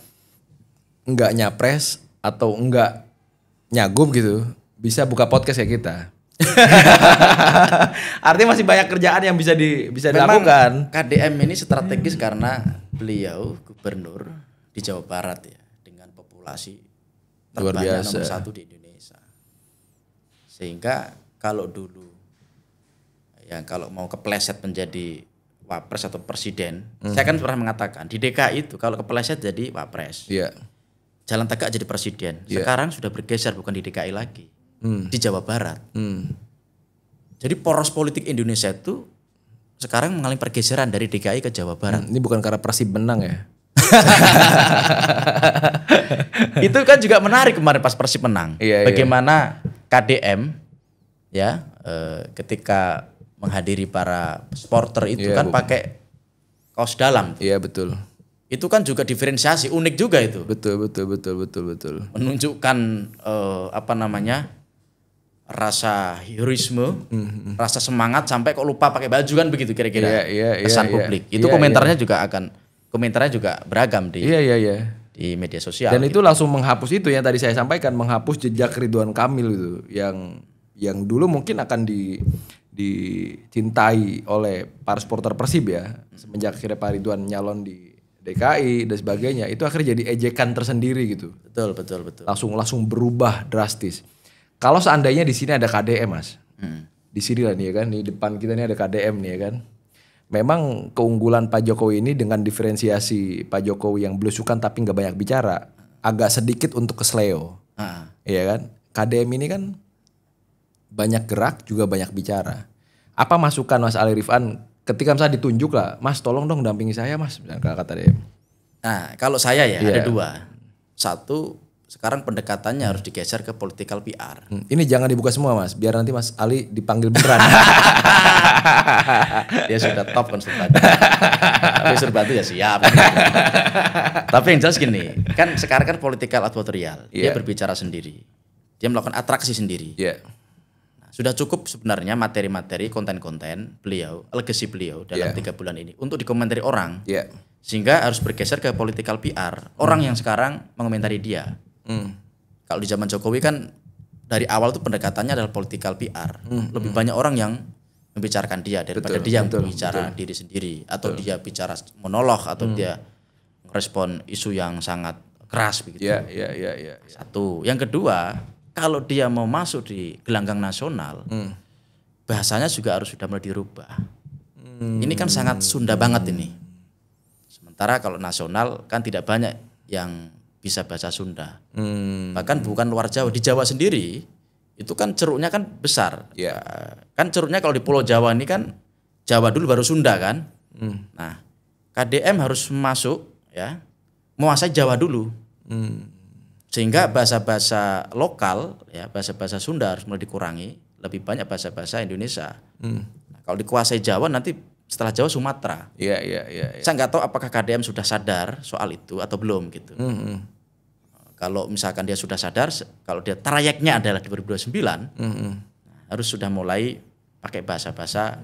nggak nyapres atau nggak nyagub gitu, bisa buka podcast kayak kita. Artinya masih banyak kerjaan yang bisa dilakukan. KDM ini strategis karena beliau gubernur di Jawa Barat ya, dengan populasi terbanyak nomor 1 di Indonesia. Sehingga kalau dulu ya kalau mau kepleset menjadi wapres atau presiden, saya kan pernah mengatakan di DKI itu kalau kepleset jadi wapres. Iya. Jalan tegak jadi presiden. Sekarang sudah bergeser bukan di DKI lagi. Di Jawa Barat. Jadi poros politik Indonesia itu sekarang mengalami pergeseran dari DKI ke Jawa Barat. Ini bukan karena Persib menang ya? Itu kan juga menarik kemarin pas Persib menang. Bagaimana KDM ya ketika menghadiri para supporter itu kan pakai kaos dalam. Iya betul. Itu kan juga diferensiasi, unik juga itu. Betul. Menunjukkan rasa heroisme, rasa semangat sampai kok lupa pakai baju kan begitu kira-kira kesan publik. Itu komentarnya juga beragam di media sosial. Dan itu langsung menghapus itu yang tadi saya sampaikan, menghapus jejak Ridwan Kamil itu yang dulu mungkin akan dicintai oleh para supporter Persib ya. Semenjak akhirnya Pak Ridwan nyalon di DKI dan sebagainya, itu akhirnya jadi ejekan tersendiri gitu. Betul. Langsung berubah drastis. Kalau seandainya di sini ada KDM Mas, di sini lah nih ya kan, di depan kita nih ada KDM nih ya kan. Memang keunggulan Pak Jokowi ini dengan diferensiasi Pak Jokowi yang belusukan tapi nggak banyak bicara, agak sedikit untuk kesleo, ya kan. KDM ini kan banyak gerak juga banyak bicara. Apa masukan Mas Ali Rifan ketika misalnya ditunjuk lah, Mas tolong dong dampingi saya Mas, misalnya kata dia. Nah kalau saya ya ada dua, satu. Sekarang pendekatannya harus digeser ke political PR. Ini jangan dibuka semua Mas, biar nanti Mas Ali dipanggil beneran. Dia sudah top konsultan. Tapi suruh bantu ya siap. Tapi yang jelas gini, kan sekarang kan political advertorial. Dia berbicara sendiri. Dia melakukan atraksi sendiri. Nah, sudah cukup sebenarnya materi-materi, konten-konten beliau, legacy beliau dalam 3 bulan ini untuk dikomentari orang. Sehingga harus bergeser ke political PR. Orang yang sekarang mengomentari dia. Kalau di zaman Jokowi kan dari awal tuh pendekatannya adalah political PR. Lebih banyak orang yang membicarakan dia daripada dia yang berbicara diri sendiri atau dia bicara monolog atau dia merespon isu yang sangat keras begitu. Satu. Yang kedua, kalau dia mau masuk di gelanggang nasional, bahasanya juga harus sudah mulai dirubah. Ini kan sangat Sunda banget ini. Sementara kalau nasional kan tidak banyak yang bisa bahasa Sunda. Bahkan bukan luar Jawa, di Jawa sendiri itu kan ceruknya kan besar. Kan ceruknya kalau di Pulau Jawa ini kan Jawa dulu baru Sunda kan. Nah, KDM harus masuk ya, menguasai Jawa dulu. Sehingga bahasa-bahasa lokal ya, bahasa-bahasa Sunda harus mulai dikurangi, lebih banyak bahasa-bahasa Indonesia. Nah, kalau dikuasai Jawa nanti setelah Jawa Sumatera. Saya nggak tahu apakah KDM sudah sadar soal itu atau belum gitu. Kalau misalkan dia sudah sadar, kalau dia trayeknya adalah 2029, harus sudah mulai pakai bahasa-bahasa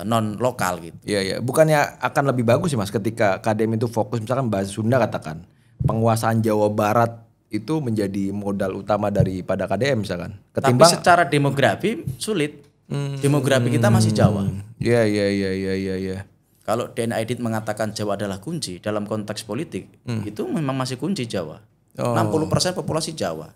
non lokal gitu. Bukannya akan lebih bagus sih Mas ketika KDM itu fokus misalkan bahasa Sunda katakan, penguasaan Jawa Barat itu menjadi modal utama daripada KDM misalkan. Tapi secara demografi sulit. Demografi kita masih Jawa. Kalau DNA Edit mengatakan Jawa adalah kunci dalam konteks politik, itu memang masih kunci Jawa. 60% populasi Jawa.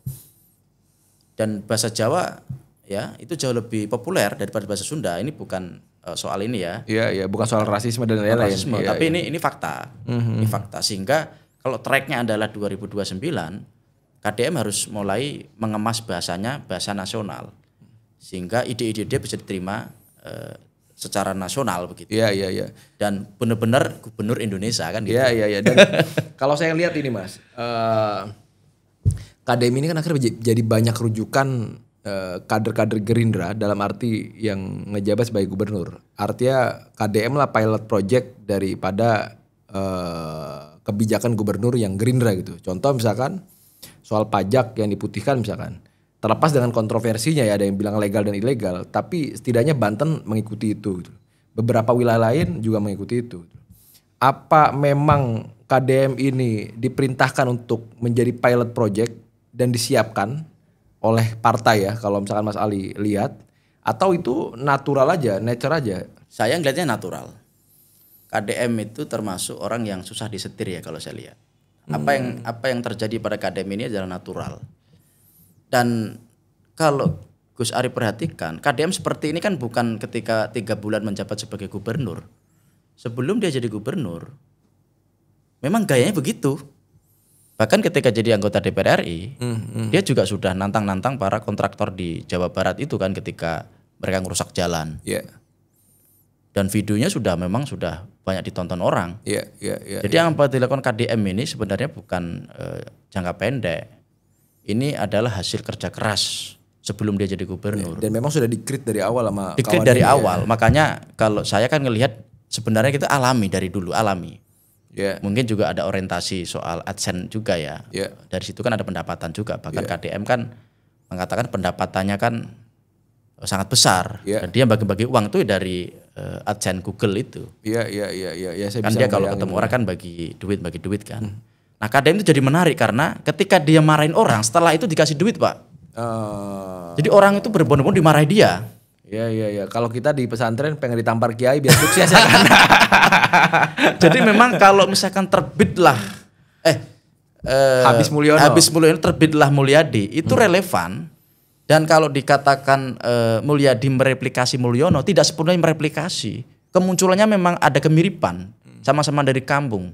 Dan bahasa Jawa ya itu jauh lebih populer daripada bahasa Sunda. Ini bukan soal ini ya. Bukan soal rasisme dan lain-lain. Tapi ini fakta. Ini fakta. Sehingga kalau tracknya adalah 2029, KDM harus mulai mengemas bahasanya bahasa nasional. Sehingga ide-ide dia bisa diterima secara nasional begitu. Dan benar-benar gubernur Indonesia kan gitu. Dan kalau saya lihat ini Mas, KDM ini kan akhirnya jadi banyak rujukan kader-kader Gerindra dalam arti yang ngejabat sebagai gubernur. Artinya KDM lah pilot project daripada kebijakan gubernur yang Gerindra gitu. Contoh misalkan soal pajak yang diputihkan misalkan. Terlepas dengan kontroversinya ya, ada yang bilang legal dan ilegal, tapi setidaknya Banten mengikuti itu. Beberapa wilayah lain juga mengikuti itu. Apa memang KDM ini diperintahkan untuk menjadi pilot project dan disiapkan oleh partai ya, kalau misalkan Mas Ali lihat, atau itu natural aja, nature aja? Saya ngelihatnya natural. KDM itu termasuk orang yang susah disetir ya kalau saya lihat. Apa yang terjadi pada KDM ini adalah natural. Dan kalau Gus Ari perhatikan, KDM seperti ini kan bukan ketika 3 bulan menjabat sebagai gubernur. Sebelum dia jadi gubernur, memang gayanya begitu. Bahkan ketika jadi anggota DPR RI, dia juga sudah nantang-nantang para kontraktor di Jawa Barat itu kan ketika mereka ngerusak jalan. Dan videonya memang sudah banyak ditonton orang. Jadi yang dilakukan KDM ini sebenarnya bukan jangka pendek. Ini adalah hasil kerja keras sebelum dia jadi gubernur. Dan memang sudah di-create dari awal sama di-create dari awal. Makanya kalau saya kan ngelihat sebenarnya kita alami dari dulu, alami. Mungkin juga ada orientasi soal AdSense juga ya. Dari situ kan ada pendapatan juga. Bahkan KDM kan mengatakan pendapatannya kan sangat besar. Dan dia bagi-bagi uang itu dari AdSense Google itu. Saya kan dia kalau ketemu orang kan bagi duit kan. Nah KDM itu jadi menarik karena ketika dia marahin orang, setelah itu dikasih duit Pak. Jadi orang itu berbondong-bondong dimarahi dia. Iya. Kalau kita di pesantren pengen ditampar kiai biar sukses ya kan. Jadi memang kalau misalkan terbitlah Habis Mulyono terbitlah Mulyadi itu relevan. Dan kalau dikatakan Mulyadi mereplikasi Mulyono, tidak sepenuhnya mereplikasi. Kemunculannya memang ada kemiripan, sama-sama dari kampung.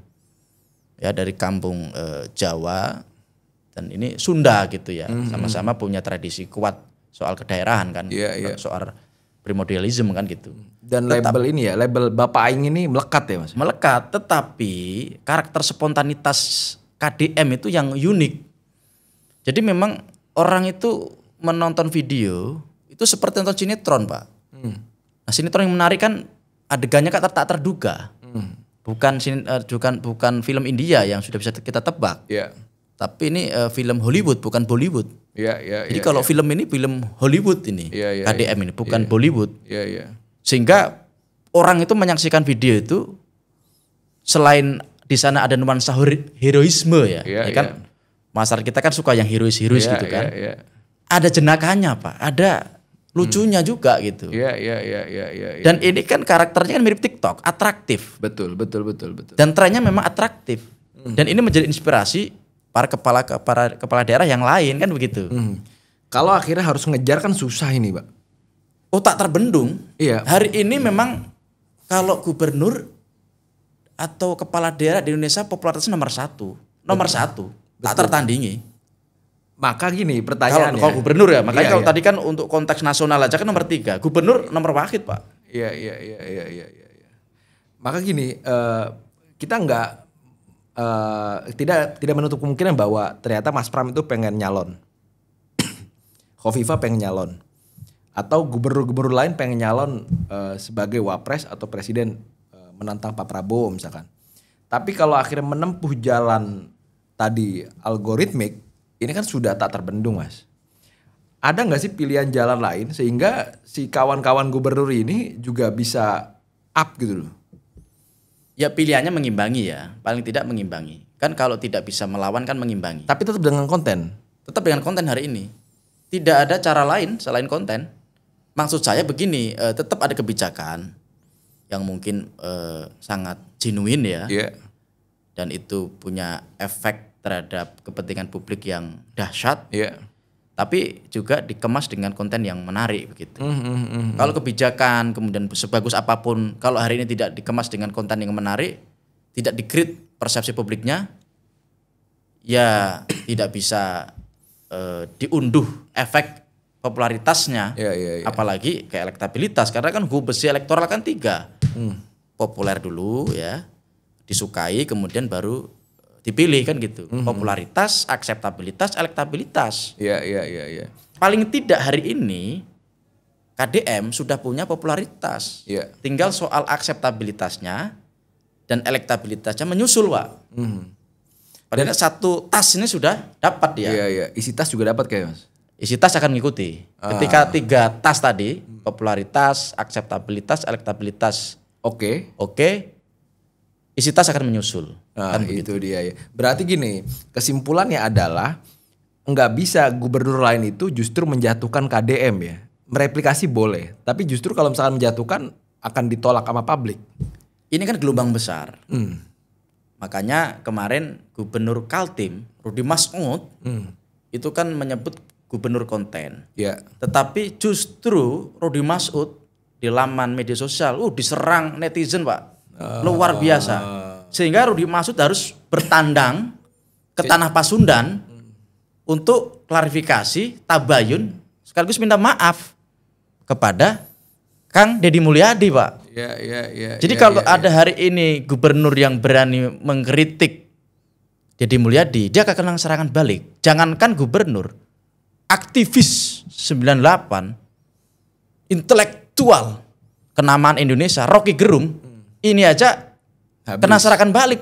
Ya dari kampung Jawa dan ini Sunda gitu ya. Sama-sama punya tradisi kuat soal kedaerahan kan, soal primordialisme kan gitu. Dan label Bapak Aing ini melekat ya Mas? Melekat, tetapi karakter spontanitas KDM itu yang unik. Jadi memang orang itu menonton video itu seperti nonton sinetron Pak. Nah sinetron yang menarik kan adegannya tak terduga. Bukan film India yang sudah bisa kita tebak. Tapi ini film Hollywood bukan Bollywood. Jadi kalau film ini film Hollywood ini, KDM ini bukan Bollywood. Sehingga orang itu menyaksikan video itu selain di sana ada nuansa heroisme ya kan. Masyarakat kita kan suka yang herois gitu kan. Ada jenakanya Pak, ada lucunya juga gitu. Dan ini kan karakternya kan mirip TikTok, atraktif. Betul. Dan trennya memang atraktif. Dan ini menjadi inspirasi para kepala daerah yang lain kan begitu. Kalau akhirnya harus ngejar kan susah ini, Pak. Oh tak terbendung. Hari ini memang kalau gubernur atau kepala daerah di Indonesia popularitasnya nomor satu. Tak tertandingi. Maka gini pertanyaannya. Kalau gubernur ya, makanya kalau tadi kan untuk konteks nasional aja kan nomor 3. Gubernur nomor wahid Pak. Iya. Maka gini, kita tidak menutup kemungkinan bahwa ternyata Mas Pram itu pengen nyalon. Khofifah pengen nyalon. Atau gubernur-gubernur lain pengen nyalon sebagai wapres atau presiden menantang Pak Prabowo misalkan. Tapi kalau akhirnya menempuh jalan tadi algoritmik, ini kan sudah tak terbendung Mas. Ada nggak sih pilihan jalan lain sehingga si kawan-kawan gubernur ini juga bisa up gitu loh? Ya pilihannya mengimbangi ya, paling tidak mengimbangi. Kan kalau tidak bisa melawan kan mengimbangi. Tapi tetap dengan konten. Tetap dengan konten hari ini. Tidak ada cara lain selain konten. Maksud saya begini, tetap ada kebijakan yang mungkin sangat genuine ya. Dan itu punya efek terhadap kepentingan publik yang dahsyat. Tapi juga dikemas dengan konten yang menarik begitu. Kalau kebijakan kemudian sebagus apapun, kalau hari ini tidak dikemas dengan konten yang menarik, tidak di-create persepsi publiknya, ya tidak bisa diunduh efek popularitasnya, apalagi ke elektabilitas. Karena kan besi elektoral kan 3, populer dulu ya, disukai, kemudian baru dipilih kan gitu. Popularitas, akseptabilitas, elektabilitas. Iya. Paling tidak hari ini KDM sudah punya popularitas. Tinggal soal akseptabilitasnya dan elektabilitasnya menyusul, Pak. Padahal satu tas ini sudah dapat dia. Iya. Isi tas juga dapat kayak Mas. Isi tas akan mengikuti. Ketika 3 tas tadi, popularitas, akseptabilitas, elektabilitas. Oke. Isi tas akan menyusul. Nah, kan itu dia ya. Berarti gini, kesimpulannya adalah nggak bisa gubernur lain itu justru menjatuhkan KDM ya. Mereplikasi boleh, tapi justru kalau misalkan menjatuhkan akan ditolak sama publik. Ini kan gelombang besar. Makanya kemarin Gubernur Kaltim, Rudi Mas'ud, itu kan menyebut gubernur konten. Ya. Tetapi justru Rudi Mas'ud di laman media sosial, diserang netizen Pak. Luar biasa. Sehingga Rudi Mas'ud harus bertandang ke Tanah Pasundan untuk klarifikasi, tabayun, sekaligus minta maaf kepada Kang Deddy Mulyadi Pak. Jadi kalau ada hari ini gubernur yang berani mengkritik Deddy Mulyadi, dia akan kena serangan balik. Jangankan gubernur, aktivis 98, intelektual kenamaan Indonesia, Rocky Gerung, ini aja kena serangan balik.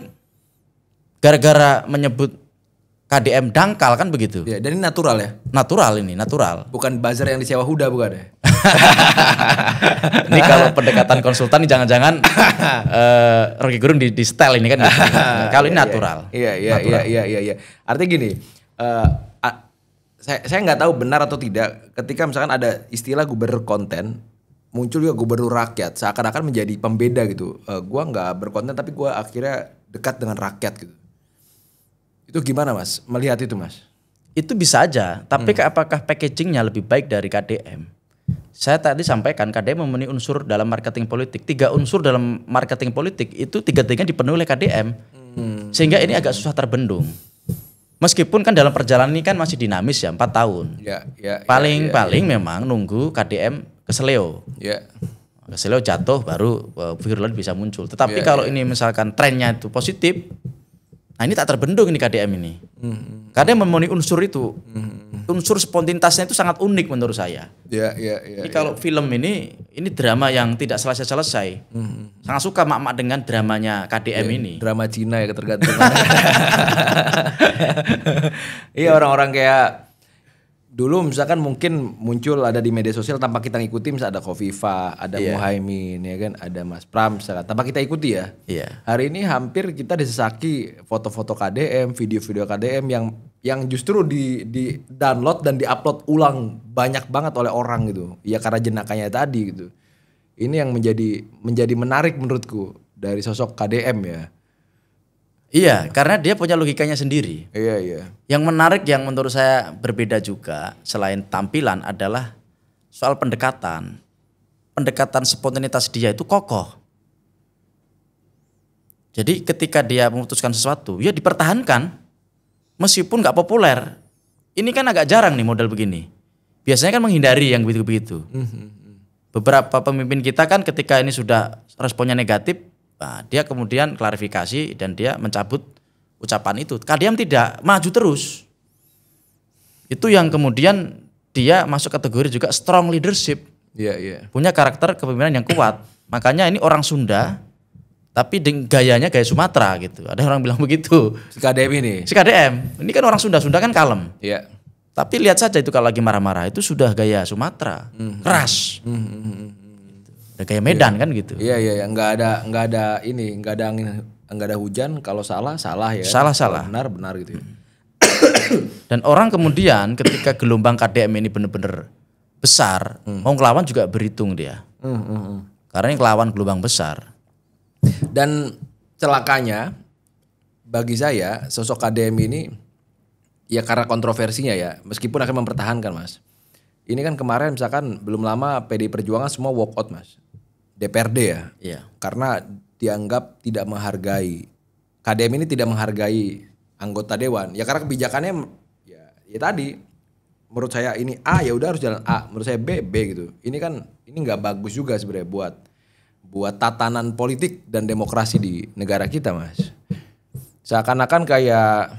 Gara-gara menyebut KDM dangkal kan begitu. Ya, dan ini natural ya? Natural ini, natural. Bukan buzzer yang disewa Huda bukan ya? Ini kalau pendekatan konsultan jangan-jangan Rocky Gerung di style ini kan. Kalau ini natural. Iya. Artinya gini, saya nggak tahu benar atau tidak ketika misalkan ada istilah gubernur konten, muncul juga gubernur rakyat, seakan-akan menjadi pembeda gitu. Gua nggak berkonten tapi gua akhirnya dekat dengan rakyat gitu. Itu gimana Mas? Melihat itu Mas? Itu bisa aja, tapi apakah packagingnya lebih baik dari KDM? Saya tadi sampaikan KDM memenuhi unsur dalam marketing politik. 3 unsur dalam marketing politik itu 3-3 dipenuhi oleh KDM. Sehingga ini agak susah terbendung. Meskipun kan dalam perjalanan ini kan masih dinamis ya, 4 tahun. Paling memang nunggu KDM keseleo. Keseleo jatuh baru virulen bisa muncul. Tetapi kalau ini misalkan trennya itu positif, nah ini tak terbendung ini KDM ini. KDM memenuhi unsur itu. Unsur spontanitasnya itu sangat unik menurut saya. Jadi kalau film ini drama yang tidak selesai-selesai. Sangat suka mak-mak dengan dramanya KDM ini. Drama Cina ya ketergantungan. Iya, orang-orang kayak dulu misalkan mungkin muncul ada di media sosial tanpa kita ngikuti, misalnya ada Khofifa, ada Muhaimin ya kan, ada Mas Pram misalkan, tanpa kita ikuti ya. Hari ini hampir kita disesaki foto-foto KDM, video-video KDM yang justru di download dan diupload ulang banyak banget oleh orang gitu. Ya karena jenakanya tadi gitu. Ini yang menjadi menarik menurutku dari sosok KDM ya. Iya, karena dia punya logikanya sendiri. Iya. Yang menarik yang menurut saya berbeda juga selain tampilan adalah soal pendekatan. Pendekatan spontanitas dia itu kokoh. Jadi ketika dia memutuskan sesuatu, ya dipertahankan meskipun nggak populer. Ini kan agak jarang nih model begini. Biasanya kan menghindari yang begitu-begitu. Beberapa pemimpin kita kan ketika ini sudah responnya negatif, nah, dia kemudian klarifikasi dan dia mencabut ucapan itu. KDM tidak, maju terus. Itu yang kemudian dia masuk kategori juga strong leadership. Punya karakter kepemimpinan yang kuat. Makanya ini orang Sunda, tapi gayanya gaya Sumatera gitu. Ada orang bilang begitu. Si KDM ini? Si KDM. Ini kan orang Sunda kan kalem. Tapi lihat saja itu kalau lagi marah-marah itu sudah gaya Sumatera. Keras. Kayak Medan kan gitu. Iya, nggak ada angin, nggak ada hujan, kalau salah ya. Salah. Benar gitu ya. Dan orang kemudian ketika gelombang KDM ini benar-benar besar, mau ngelawan juga berhitung dia. Karena ini ngelawan gelombang besar. Dan celakanya bagi saya sosok KDM ini ya karena kontroversinya ya, meskipun akan mempertahankan Mas. Ini kan kemarin misalkan belum lama PDI Perjuangan semua walk out Mas. DPRD ya. Karena dianggap tidak menghargai. KDM ini tidak menghargai anggota dewan. Ya karena kebijakannya ya tadi menurut saya ini A ya udah harus jalan A, menurut saya B gitu. Ini nggak bagus juga sebenarnya buat tatanan politik dan demokrasi di negara kita Mas. Seakan-akan kayak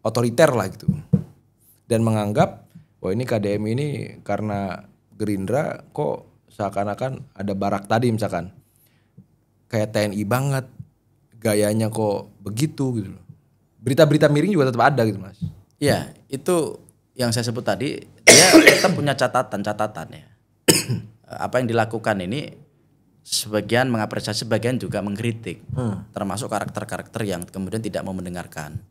otoriter lah gitu. Dan menganggap wah ini KDM ini karena Gerindra kok seakan-akan ada barak tadi misalkan. Kayak TNI banget. Gayanya kok begitu gitu. Berita-berita miring juga tetap ada gitu Mas. Iya, itu yang saya sebut tadi, dia tetap punya catatan ya. Apa yang dilakukan ini sebagian mengapresiasi, sebagian juga mengkritik. Termasuk karakter-karakter yang kemudian tidak mau mendengarkan.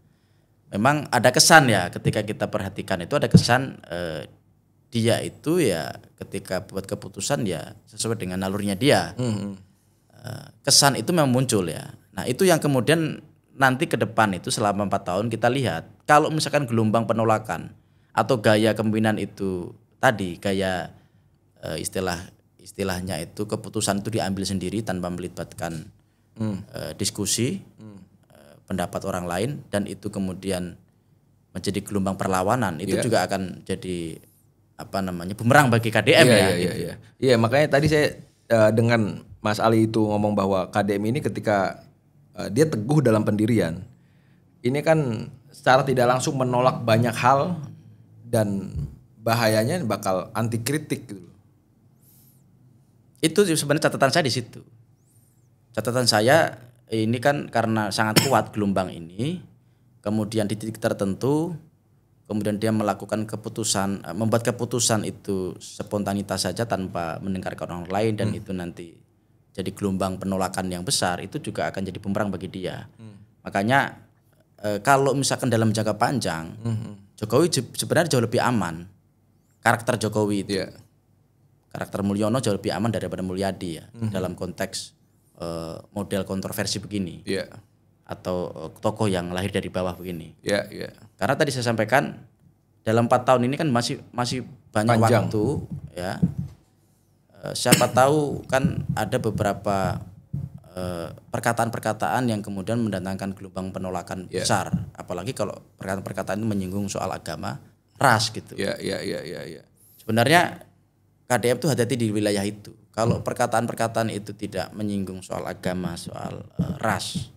memang ada kesan ya ketika kita perhatikan itu ada kesan dia itu ya ketika buat keputusan ya sesuai dengan alurnya dia. Kesan itu memang muncul ya. Nah itu yang kemudian nanti ke depan itu selama 4 tahun kita lihat kalau misalkan gelombang penolakan atau gaya kepemimpinan itu tadi gaya istilahnya itu keputusan itu diambil sendiri tanpa melibatkan diskusi pendapat orang lain dan itu kemudian menjadi gelombang perlawanan itu juga akan jadi bumerang bagi KDM Iya, makanya tadi saya dengan Mas Ali itu ngomong bahwa KDM ini ketika dia teguh dalam pendirian ini kan secara tidak langsung menolak banyak hal dan bahayanya bakal anti kritik gitu. Itu sebenarnya catatan saya di situ. Catatan saya ini kan karena sangat kuat gelombang ini, kemudian di titik tertentu, kemudian dia melakukan keputusan, membuat keputusan itu spontanitas saja tanpa mendengarkan orang lain dan itu nanti jadi gelombang penolakan yang besar, itu juga akan jadi bumerang bagi dia. Makanya kalau misalkan dalam jangka panjang, Jokowi sebenarnya jauh lebih aman. Karakter Jokowi itu. Karakter Mulyono jauh lebih aman daripada Mulyadi ya dalam konteks model kontroversi begini atau tokoh yang lahir dari bawah begini. Karena tadi saya sampaikan dalam 4 tahun ini kan masih banyak waktu ya. Siapa tahu kan ada beberapa perkataan-perkataan yang kemudian mendatangkan gelombang penolakan besar, apalagi kalau perkataan-perkataan itu menyinggung soal agama, ras gitu. Sebenarnya KDM tuh hati-hati di wilayah itu. Kalau perkataan-perkataan itu tidak menyinggung soal agama, soal ras,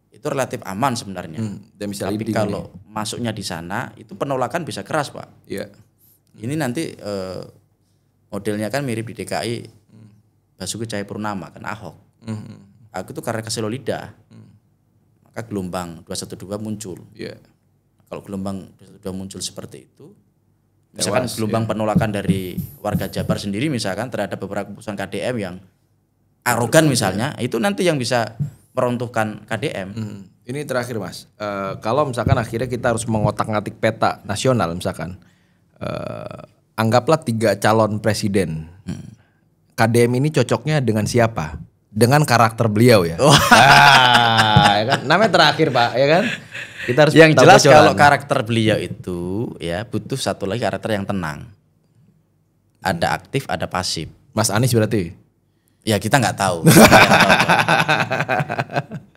itu relatif aman sebenarnya. Tapi kalau masuknya di sana, itu penolakan bisa keras, Pak. Ini nanti modelnya kan mirip di DKI, Basuki Cahayapurnama kan Ahok. Aku itu karena keselo lidah, maka gelombang 212 muncul. Kalau gelombang 212 muncul seperti itu, misalkan gelombang penolakan dari warga Jabar sendiri misalkan terhadap beberapa keputusan KDM yang arogan misalnya, itu nanti yang bisa meruntuhkan KDM. Ini terakhir Mas, kalau misalkan akhirnya kita harus mengotak-ngatik peta nasional misalkan, anggaplah 3 calon presiden, KDM ini cocoknya dengan siapa? Dengan karakter beliau ya. Ya kan? Namanya terakhir Pak, ya kan? Kita harus yang jelas kalau karakter beliau itu ya butuh satu lagi karakter yang tenang. Ada aktif, ada pasif. Mas Anies berarti? Ya kita nggak tahu.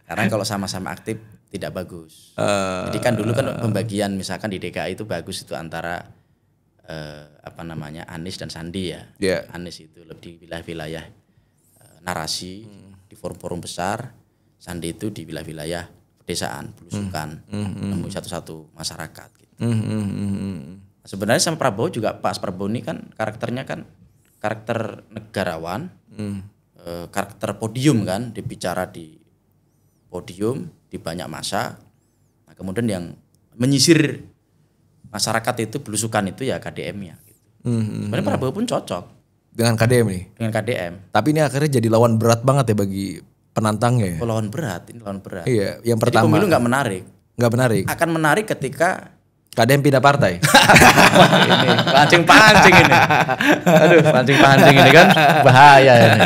Karena kalau sama-sama aktif tidak bagus. Jadi kan dulu kan pembagian misalkan di DKI itu bagus itu antara Anies dan Sandi ya. Anies itu lebih di wilayah-wilayah narasi di forum-forum besar, Sandi itu di wilayah-wilayah pedesaan, belusukan, menemui satu-satu masyarakat gitu. Sebenarnya sama Prabowo juga, Pak Prabowo ini kan karakternya kan karakter negarawan, karakter podium kan, dibicara di podium di banyak masa. Nah, kemudian yang menyisir masyarakat itu belusukan itu ya KDM-nya gitu. Sebenarnya Prabowo pun cocok dengan KDM nih. Dengan KDM. Tapi ini akhirnya jadi lawan berat banget ya bagi penantangnya ya. Oh, lawan berat, ini lawan berat. Iya, yang jadi pertama. pemilu nggak menarik. Nggak menarik. Akan menarik ketika KDM pindah partai. Ini pancing-pancing ini. Aduh, pancing-pancing ini kan bahaya ini.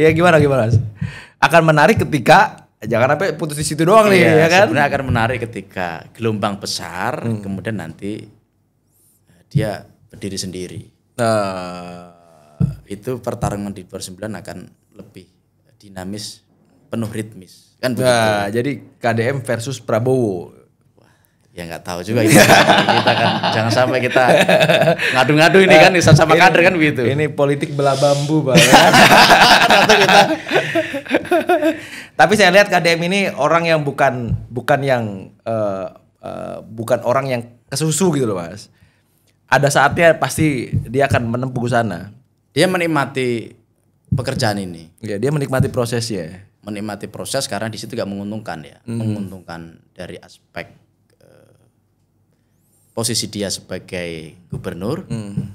Ya gimana Mas? Akan menarik ketika jangan sampai putus di situ doang nih ya kan? Sebenarnya akan menarik ketika gelombang besar, kemudian nanti dia berdiri sendiri. Itu pertarungan di 2009 akan lebih dinamis, penuh ritmis. Kan begitu. Nah, jadi KDM versus Prabowo. Wah, ya nggak tahu juga itu. Kita kan jangan sampai kita ngadu-ngadu ini kan sama kader kan begitu. Ini politik belah bambu, Bang. Tapi saya lihat KDM ini orang yang bukan orang yang kesusu gitu loh, Mas. Ada saatnya pasti dia akan menempuh ke sana. Dia menikmati pekerjaan ini. Ya, dia menikmati prosesnya. Menikmati proses karena di situ gak menguntungkan ya. Menguntungkan dari aspek posisi dia sebagai gubernur,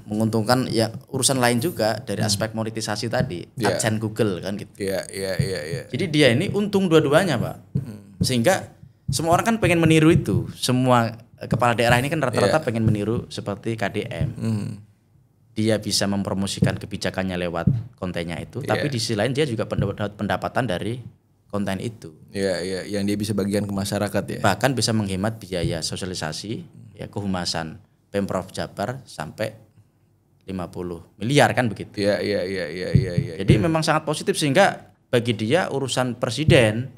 menguntungkan ya urusan lain juga dari aspek monetisasi tadi, AdSense Google kan gitu. Iya. Jadi dia ini untung dua-duanya, Pak. Sehingga semua orang kan pengen meniru itu. Semua kepala daerah ini kan rata-rata pengen meniru seperti KDM. Dia bisa mempromosikan kebijakannya lewat kontennya itu, tapi di sisi lain dia juga dapat pendapatan dari konten itu. Iya, yang dia bisa bagikan ke masyarakat ya. Bahkan bisa menghemat biaya sosialisasi, ya kehumasan Pemprov Jabar sampai 50 miliar kan begitu. Iya. Jadi memang sangat positif, sehingga bagi dia urusan presiden,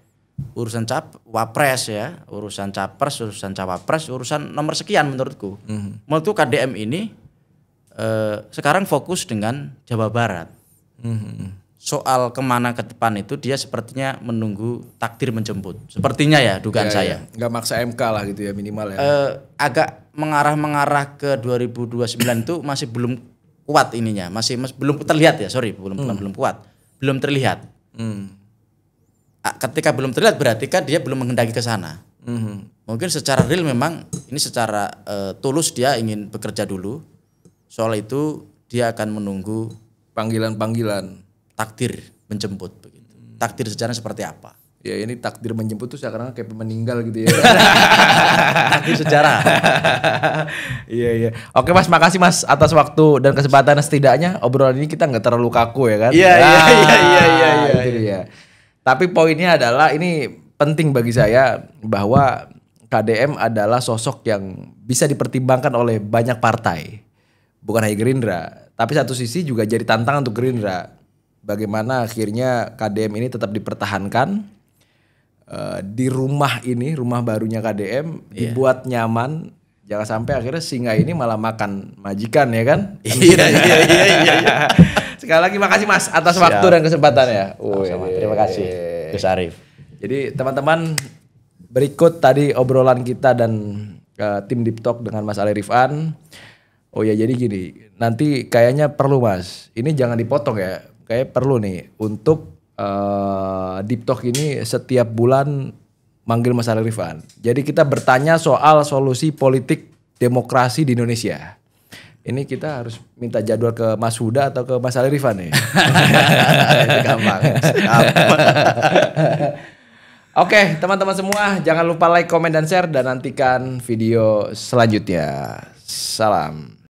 urusan wapres ya, urusan capres, urusan cawapres, urusan nomor sekian menurutku. Menurutku KDM ini sekarang fokus dengan Jawa Barat. Soal kemana ke depan itu dia sepertinya menunggu takdir menjemput. Sepertinya ya dugaan saya. Nggak maksa MK lah gitu ya minimal ya. Agak mengarah ke 2029 itu masih belum kuat ininya, masih belum terlihat ya, belum kuat, belum terlihat. Ketika belum terlihat berarti kan dia belum menghendaki ke sana. Mungkin secara real memang ini secara tulus dia ingin bekerja dulu. Soal itu dia akan menunggu panggilan takdir menjemput begitu. Takdir sejarah seperti apa? Ya ini takdir menjemput tuh sekarang kayak meninggal gitu ya. Takdir sejarah. Iya. Oke Mas, makasih Mas atas waktu dan kesempatan. Setidaknya obrolan ini kita nggak terlalu kaku ya kan? Iya. Itu dia. Tapi poinnya adalah ini penting bagi saya bahwa KDM adalah sosok yang bisa dipertimbangkan oleh banyak partai. Bukan hanya Gerindra, tapi satu sisi juga jadi tantangan untuk Gerindra. Bagaimana akhirnya KDM ini tetap dipertahankan di rumah ini, rumah barunya KDM dibuat nyaman. Jangan sampai akhirnya singa ini malah makan majikan ya kan? Iya. Sekali lagi makasih Mas atas waktu dan kesempatannya. Terima kasih Gus Arif. Jadi teman-teman, berikut tadi obrolan kita dan tim Deep Talk dengan Mas Ali Rifan. Oh ya, jadi gini, nanti kayaknya perlu Mas, ini jangan dipotong ya, kayak perlu nih untuk Deep Talk ini setiap bulan manggil Mas Ali Rifan. Jadi kita bertanya soal solusi politik demokrasi di Indonesia. Ini kita harus minta jadwal ke Mas Huda atau ke Mas Ali Rifan nih. Gampang. Oke, teman-teman semua, jangan lupa like, komen, dan share, dan nantikan video selanjutnya. Salam.